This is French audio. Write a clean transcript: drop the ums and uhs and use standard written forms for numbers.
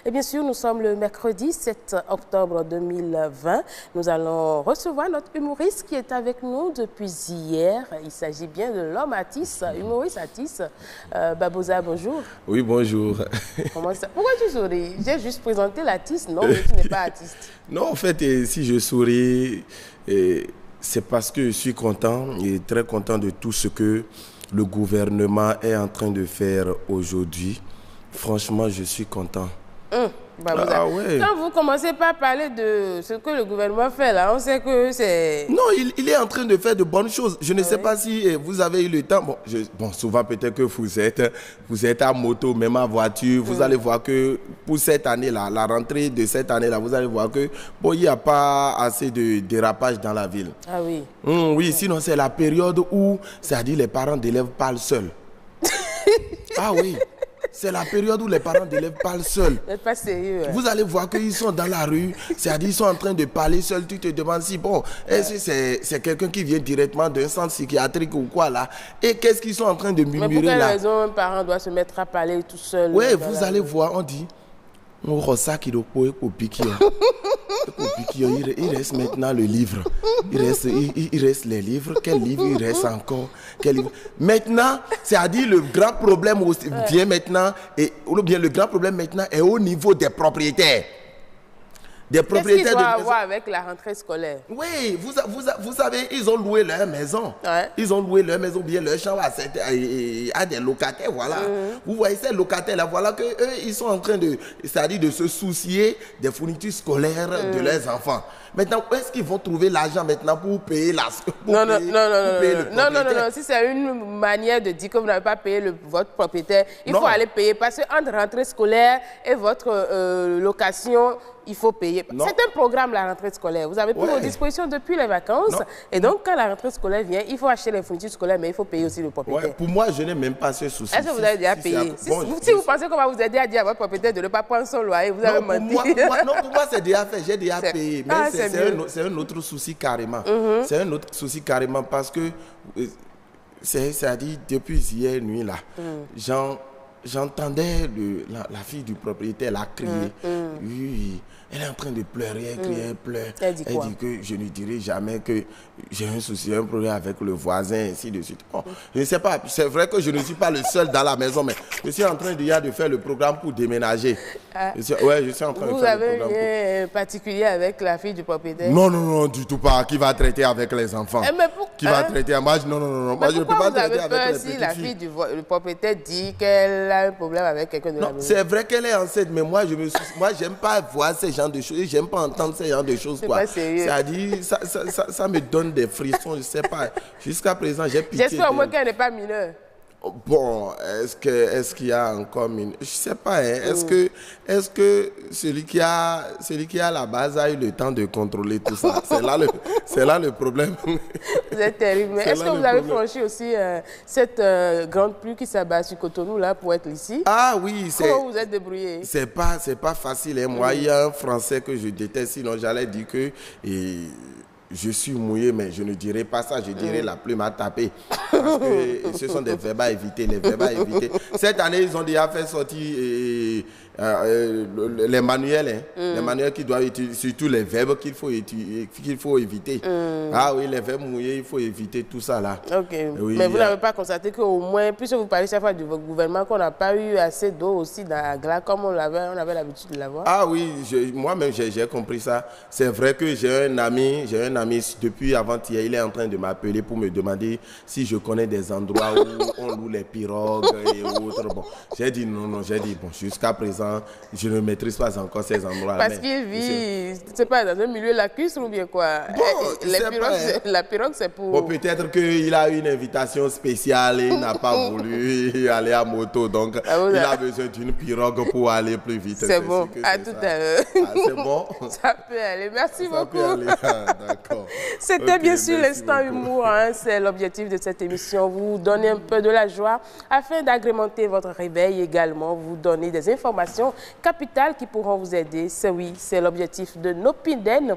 Et bien sûr, nous sommes le mercredi 7 octobre 2020. Nous allons recevoir notre humoriste qui est avec nous depuis hier. Il s'agit bien de l'homme Atis, humoriste Atis. Babouza, bonjour. Oui, bonjour. Comment ça? Pourquoi tu souris? J'ai juste présenté l'artiste, non, mais tu n'es pas artiste. Non, en fait, si je souris, c'est parce que je suis content et très content de tout ce que le gouvernement est en train de faire aujourd'hui. Franchement, je suis content. Ah, ouais. Quand vous commencez par parler de ce que le gouvernement fait là, on sait que c'est... Non, il est en train de faire de bonnes choses. Je ne sais pas si vous avez eu le temps. Bon, souvent peut-être que vous êtes à moto, même à voiture. Vous allez voir que pour cette année-là, la rentrée de cette année-là, vous allez voir que bon, il n'y a pas assez de dérapage dans la ville. Ah oui. Oui, sinon c'est la période où, c'est-à-dire les parents d'élèves parlent seuls. Ah oui. C'est la période où les parents d'élèves parlent seuls. Vous n'êtes pas sérieux. Ouais. Vous allez voir qu'ils sont dans la rue, c'est-à-dire ils sont en train de parler seuls. Tu te demandes si, bon, est-ce que c'est quelqu'un qui vient directement d'un centre psychiatrique ou quoi là? Et qu'est-ce qu'ils sont en train de murmurer là? Mais pour quelle raison un parent doit se mettre à parler tout seul? Oui, vous allez voir, on dit, on ressent qu'il doit piquer. Il reste maintenant le livre. Il reste les livres. Quel livre il reste encore? Quel livre? Maintenant, c'est-à-dire le grand problème vient maintenant, ou bien le grand problème maintenant est au niveau des propriétaires. Qu'est-ce qu'ils doivent avoir avec la rentrée scolaire? Oui, vous savez, ils ont loué leur maison. Ouais. Ils ont loué leur maison, bien leur chambre à des locataires, voilà. Vous voyez ces locataires-là, voilà qu'eux, ils sont en train de, c'est-à-dire de se soucier des fournitures scolaires de leurs enfants. Maintenant, où est-ce qu'ils vont trouver l'argent maintenant pour payer la... Non, si c'est une manière de dire que vous n'avez pas payé votre propriétaire, il faut aller payer. Parce qu'entre rentrée scolaire et votre location, il faut payer. C'est un programme, la rentrée scolaire. Vous avez pris vos dispositions depuis les vacances. Et donc, quand la rentrée scolaire vient, il faut acheter les fournitures scolaires, mais il faut payer aussi le propriétaire. Pour moi, je n'ai même pas ce souci. Est-ce que vous avez déjà payé? Si vous pensez qu'on va vous aider à dire à votre propriétaire de ne pas prendre son loyer, vous avez menti. Pour moi, c'est déjà fait. J'ai déjà payé. Mais c'est un autre souci carrément. C'est un autre souci carrément parce que, c'est-à-dire, depuis hier nuit, là, j'entendais la fille du propriétaire la crier. Oui, elle est en train de pleurer, elle crie, elle pleure. Elle dit que je ne dirai jamais que j'ai un souci, un problème avec le voisin, ainsi de suite. Bon, je ne sais pas, c'est vrai que je ne suis pas le seul dans la maison, mais je suis en train de faire le programme pour déménager. Je suis en train de faire le programme. Vous avez un lien particulier avec la fille du propriétaire? Non, du tout pas. Qui va traiter avec les enfants? Qui va traiter? Moi, non. Moi, je ne peux pas traiter avec les petites filles. Si la fille du propriétaire dit qu'elle a un problème avec quelqu'un de la maison. C'est vrai qu'elle est enceinte, mais moi, j'aime pas voir ces genres de choses. J'aime pas entendre ces genres de choses. C'est-à-dire, ça me donne des frissons, je sais pas. Jusqu'à présent, j'ai pitié. J'espère au moins qu'elle n'est pas mineure. Bon, est-ce qu'il y a encore une... Je sais pas, hein. Est-ce que celui qui a la base a eu le temps de contrôler tout ça? C'est là le problème. Vous êtes terrible. Mais est-ce que vous avez franchi aussi cette grande pluie qui s'abat sur Cotonou là pour être ici? Ah oui, comment vous êtes débrouillé? C'est pas facile, hein. Moi, il y a un Français que je déteste, sinon j'allais dire que... je suis mouillé, mais je ne dirais pas ça, je dirais la pluie m'a tapé. Parce que ce sont des verbes à éviter, les verbes à éviter. Cette année, ils ont déjà fait sortir les manuels, les manuels qui doivent utiliser, surtout les verbes qu'il faut éviter. Ah oui, les verbes mouillés, il faut éviter tout ça là. Ok, mais vous n'avez pas constaté qu'au moins, puisque vous parlez chaque fois du gouvernement, qu'on n'a pas eu assez d'eau aussi dans la glace, comme on avait l'habitude de l'avoir? Ah oui, moi-même j'ai compris ça. C'est vrai que j'ai un ami depuis avant-hier, il est en train de m'appeler pour me demander si je connais des endroits où on loue les pirogues et autres. Bon, j'ai dit non, jusqu'à présent, je ne maîtrise pas encore ces endroits-là. Parce qu'il vit, c'est pas dans un milieu lacustre ou bien quoi? Bon, la pirogue, c'est pour... Bon, peut-être qu'il a une invitation spéciale et il n'a pas voulu aller à moto, donc il a besoin d'une pirogue pour aller plus vite. C'est bon, à tout à l'heure. C'est bon? Ça peut aller, merci beaucoup. D'accord. C'était bien sûr l'instant humour, hein, c'est l'objectif de cette émission, vous donner un peu de la joie afin d'agrémenter votre réveil également, vous donner des informations capitales qui pourront vous aider. C'est l'objectif de Nopiden.